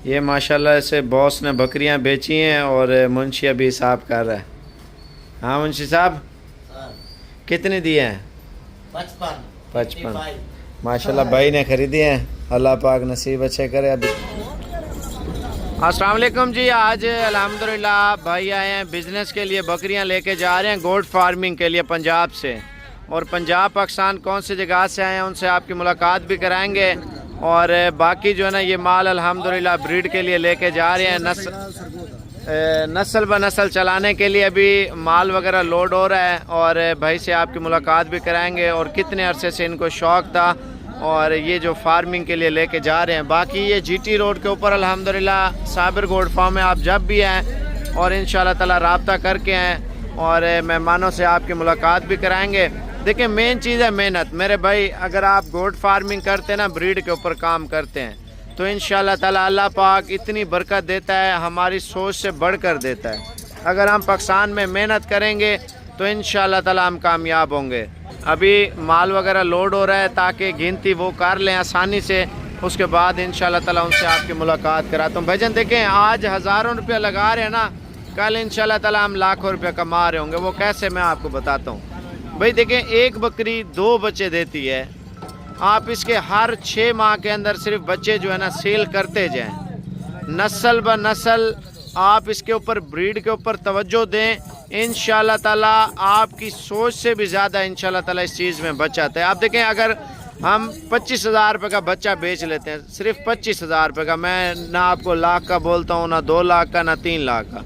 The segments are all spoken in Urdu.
یہ ماشاءاللہ سے باس نے بکریاں بیچی ہیں اور منشی ابھی حساب کر رہا ہے. ہاں منشی صاحب کتنے دیے ہیں؟ 55. ماشاءاللہ بھائی نے خریدی ہیں. اللہ پاک نصیب اچھے کرے. ابھی السلام علیکم جی. آج الحمدللہ بھائی آئے ہیں بزنس کے لیے, بکریاں لے کے جا رہے ہیں گوٹ فارمنگ کے لیے پنجاب سے. اور پنجاب پاکستان کون سی جگہ سے آئے ہیں ان سے آپ کی ملاقات بھی کرائیں گے. اور باقی جو ہے نا یہ مال الحمدللہ بریڈ کے لیے لے کے جا رہے ہیں, نسل بہ نسل چلانے کے لیے ابھی مال وغیرہ لوڈ ہو رہا ہے. اور بھائی سے آپ کی ملاقات بھی کرائیں گے اور کتنے عرصے سے ان کو شوق تھا اور یہ جو فارمنگ کے لیے لے کے جا رہے ہیں. باقی یہ جی ٹی روڈ کے اوپر الحمدللہ صابر گوٹ فارم میں آپ جب بھی آئیں اور انشاءاللہ تعالی رابطہ کر کے آئیں اور مہمانوں سے آپ کی ملاقات بھی کرائیں گے. دیکھیں مین چیز ہے محنت میرے بھائی. اگر آپ گوٹ فارمنگ کرتے ہیں نا, بریڈ کے اوپر کام کرتے ہیں, تو انشاءاللہ تعالی اللہ پاک اتنی برکت دیتا ہے, ہماری سوچ سے بڑھ کر دیتا ہے. اگر ہم پاکستان میں محنت کریں گے تو انشاءاللہ تعالی ہم کامیاب ہوں گے. ابھی مال وغیرہ لوڈ ہو رہا ہے تاکہ گنتی وہ کر لیں آسانی سے, اس کے بعد انشاءاللہ تعالی ان سے آپ کی ملاقات کراتا ہوں. بھائی جان دیکھیں آج ہزاروں روپیہ لگا رہے ہیں نا, کل انشاءاللہ تعالی ہم لاکھوں روپیہ کما رہے ہوں گے. وہ کیسے میں آپ کو بتاتا ہوں. بھائی دیکھیں ایک بکری 2 بچے دیتی ہے, آپ اس کے ہر 6 ماہ کے اندر صرف بچے جو ہے نا سیل کرتے جائیں, نسل بہ نسل آپ اس کے اوپر بریڈ کے اوپر توجہ دیں, انشاءاللہ تعالی آپ کی سوچ سے بھی زیادہ انشاءاللہ تعالی اس چیز میں بچت ہے. آپ دیکھیں اگر ہم 25,000 روپے کا بچہ بیچ لیتے ہیں, صرف 25,000 روپے کا, میں نہ آپ کو لاکھ کا بولتا ہوں, نہ 2 لاکھ کا, نہ 3 لاکھ کا.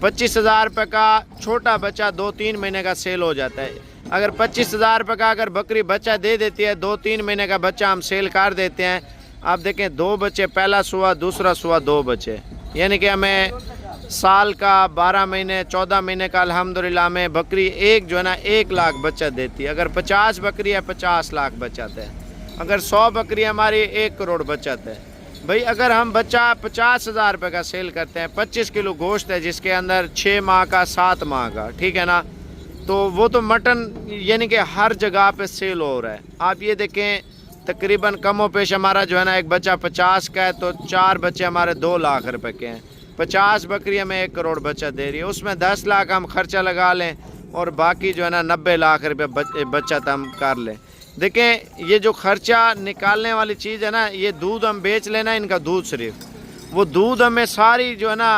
25,000 روپے کا چھوٹا بچہ 2-3 مہینے کا سیل ہو جاتا ہے. اگر 25,000 روپے کا اگر بکری بچہ دے دیتی ہے, 2-3 مہینے کا بچہ ہم سیل کر دیتے ہیں. آپ دیکھیں 2 بچے, پہلا سوا دوسرا سوا 2 بچے, یعنی کہ ہمیں سال کا 12 مہینے 14 مہینے کا الحمدللہ ہمیں بکری ایک جو ہے نا 1 لاکھ بچہ دیتی ہے. اگر 50 بکری ہے 50 لاکھ بچت ہے. اگر 100 بکری ہماری 1 کروڑ بچت ہے. بھئی اگر ہم بچہ 50,000 روپے کا سیل کرتے ہیں, 25 کلو گوشت ہے جس کے اندر 6 ماہ کا 7 ماہ کا, ٹھیک ہے نا, تو وہ تو مٹن یعنی کہ ہر جگہ پہ سیل ہو رہا ہے. آپ یہ دیکھیں تقریباً کم و بیش ہمارا جو ہے نا ایک بچہ 50 کا ہے, تو 4 بچے ہمارے 2 لاکھ روپے کے ہیں. 50 بکری ہمیں 1 کروڑ بچہ دے رہی ہے. اس میں 10 لاکھ ہم خرچہ لگا لیں اور باقی جو ہے نا 90 لاکھ روپے بچت ہم کر لیں. دیکھیں یہ جو خرچہ نکالنے والی چیز ہے نا, یہ دودھ ہم بیچ لینا, ان کا دودھ صرف وہ دودھ ہمیں ساری جو ہے نا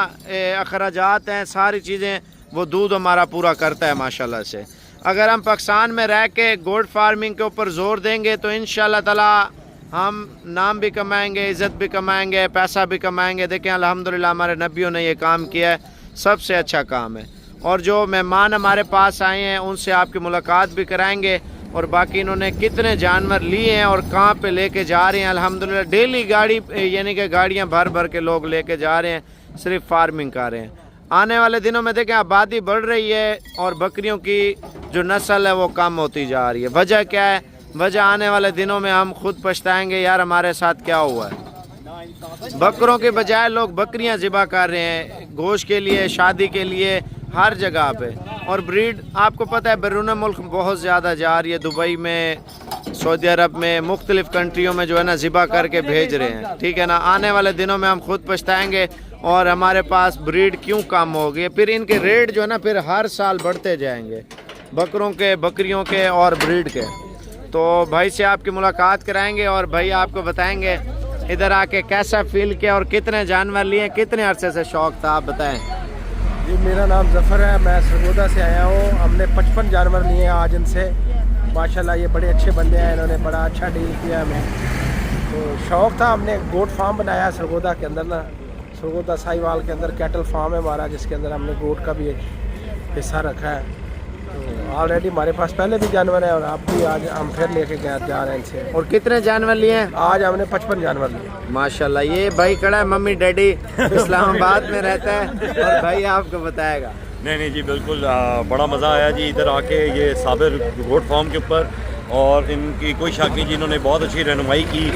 اخراجات ہیں ساری چیزیں وہ دودھ ہمارا پورا کرتا ہے ماشاءاللہ سے. اگر ہم پاکستان میں رہ کے گوٹ فارمنگ کے اوپر زور دیں گے تو انشاءاللہ تعالی ہم نام بھی کمائیں گے, عزت بھی کمائیں گے, پیسہ بھی کمائیں گے. دیکھیں الحمدللہ ہمارے نبیوں نے یہ کام کیا ہے, سب سے اچھا کام ہے. اور جو مہمان ہمارے پاس آئے ہیں ان سے آپ کی ملاقات بھی کرائیں گے, اور باقی انہوں نے کتنے جانور لیے ہیں اور کہاں پہ لے کے جا رہے ہیں. الحمدللہ ڈیلی گاڑی یعنی کہ گاڑیاں بھر بھر کے لوگ لے کے جا رہے ہیں, صرف فارمنگ کر رہے ہیں. آنے والے دنوں میں دیکھیں آبادی بڑھ رہی ہے اور بکریوں کی جو نسل ہے وہ کم ہوتی جا رہی ہے. وجہ کیا ہے؟ وجہ آنے والے دنوں میں ہم خود پچھتائیں گے یار ہمارے ساتھ کیا ہوا ہے. بکروں کے بجائے لوگ بکریاں ذبح کر رہے ہیں گوشت کے لیے, شادی کے لیے, ہر جگہ پہ. اور بریڈ آپ کو پتہ ہے بیرون ملک بہت زیادہ جا رہی ہے, دبئی میں, سعودی عرب میں, مختلف کنٹریوں میں جو ہے نا ذبح کر کے بھیج رہے ہیں, ٹھیک ہے نا. آنے والے دنوں میں ہم خود پچھتائیں گے اور ہمارے پاس بریڈ کیوں کم ہوگی. پھر ان کے ریٹ جو ہے نا پھر ہر سال بڑھتے جائیں گے, بکروں کے, بکریوں کے اور بریڈ کے. تو بھائی سے آپ کی ملاقات کرائیں گے اور بھائی آپ کو بتائیں گے ادھر آ کے کیسا فیل کیا اور کتنے جانور لیے, کتنے عرصے سے شوق تھا, آپ بتائیں. جی میرا نام ظفر ہے, میں سرگودا سے آیا ہوں. ہم نے 55 جانور لیے ہیں آج ان سے. ماشاءاللہ یہ بڑے اچھے بندے ہیں, انہوں نے بڑا اچھا ڈیل کیا ہمیں. تو شوق تھا, ہم نے گوٹ فارم بنایا سرگودا کے اندر نا, سرگودا سائی وال کے اندر کیٹل فارم ہے ہمارا, جس کے اندر ہم نے گوٹ کا بھی ایک حصہ رکھا ہے. تو آلریڈی ہمارے پاس پہلے بھی جانور ہیں اور اب بھی آج ہم پھر لے کے جا رہے ہیں ان سے. اور کتنے جانور لیے ہیں آج ہم نے 55 جانور لیے ماشاءاللہ. یہ بھائی کھڑا ہے, ممی ڈیڈی اسلام آباد میں رہتا ہے, اور بھائی آپ کو بتائے گا. نہیں جی بالکل بڑا مزہ آیا جی ادھر آ کے یہ صابر گوٹ فارم کے اوپر. اور ان کی کوئی شک نہیں جی, انہوں نے بہت اچھی رہنمائی کی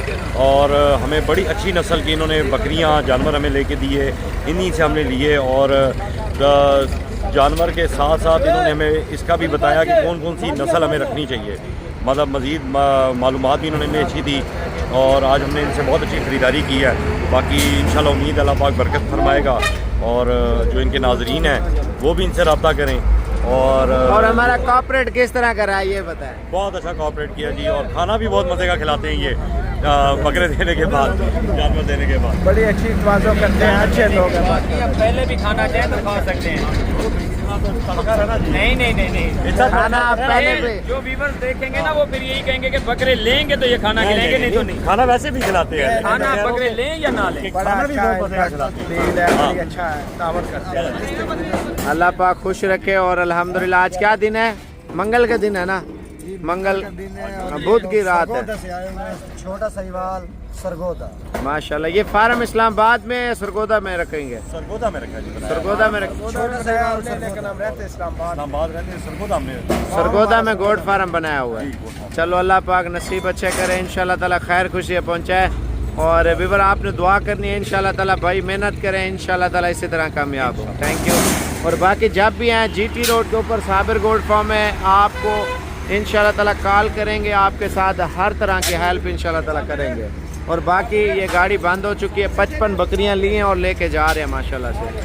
اور ہمیں بڑی اچھی نسل کی انہوں نے بکریاں جانور ہمیں لے کے دیے, انہی سے ہم نے لیے. اور جانور کے ساتھ ساتھ انہوں نے ہمیں اس کا بھی بتایا کہ کون کون سی نسل ہمیں رکھنی چاہیے, مطلب مزید معلومات بھی انہوں نے اچھی دی. اور آج ہم نے ان سے بہت اچھی خریداری کی ہے. باقی انشاءاللہ امید اللہ پاک برکت فرمائے گا, اور جو ان کے ناظرین ہیں وہ بھی ان سے رابطہ کریں. اور ہمارا کارپوریٹ کس طرح کا رہا ہے یہ بتائیں. بہت اچھا کوآپریٹ کیا جی, اور کھانا بھی بہت مزے کا کھلاتے ہیں یہ بکرے دینے کے بعد, جانور دینے کے بعد. بڑی اچھی توازو کرتے ہیں, اچھے لوگ ہیں. پہلے بھی کھانا چاہیں تو کھا سکتے ہیں. نہیں کھانا آپ پہلے بھی جو ویورز دیکھیں گے نا وہ پھر یہی کہیں گے کہ بکرے لیں گے تو یہ کھانا کھلائیں گے, نہیں تو نہیں. کھانا ویسے بھی کھلاتے ہیں, کھانا بکرے لیں یا نہ لیں. بڑا اچھا ہے, بڑی اچھا ہے, تعاون کرتے ہیں. اللہ پاک خوش رکھے. اور الحمدللہ آج کیا دن ہے؟ منگل کا دن ہے نا, منگل بدھ کی رات ہے. چھوٹا سہیوال سرگودا. ماشاءاللہ. یہ فارم اسلام آباد میں سرگودا میں رکھیں گے؟ سرگودا میں رکھا جی, سرگودا میں رکھیں. چھوٹا سہیوال ہے لیکن ہم رہتے اسلام آباد رہتے ہیں. سرگودا میں, سرگودا میں گوٹ فارم بنایا ہوا ہے. چلو اللہ پاک نصیب اچھے کرے, انشاءاللہ تعالیٰ خیر خوشی پہنچائے. اور ویور آپ نے دعا کرنی ہے انشاءاللہ تعالیٰ, بھائی محنت کریں, انشاءاللہ تعالیٰ اسی طرح کامیاب ہو. Thank you. اور باقی جب بھی آئیں جی ٹی روڈ کے اوپر صابر گوٹ فارم ہے, آپ کو انشاءاللہ تعالیٰ کال کریں گے, آپ کے ساتھ ہر طرح کی ہیلپ انشاءاللہ تعالیٰ کریں گے. اور باقی یہ گاڑی بند ہو چکی ہے, 55 بکریاں لی ہیں اور لے کے جا رہے ہیں ماشاءاللہ سے.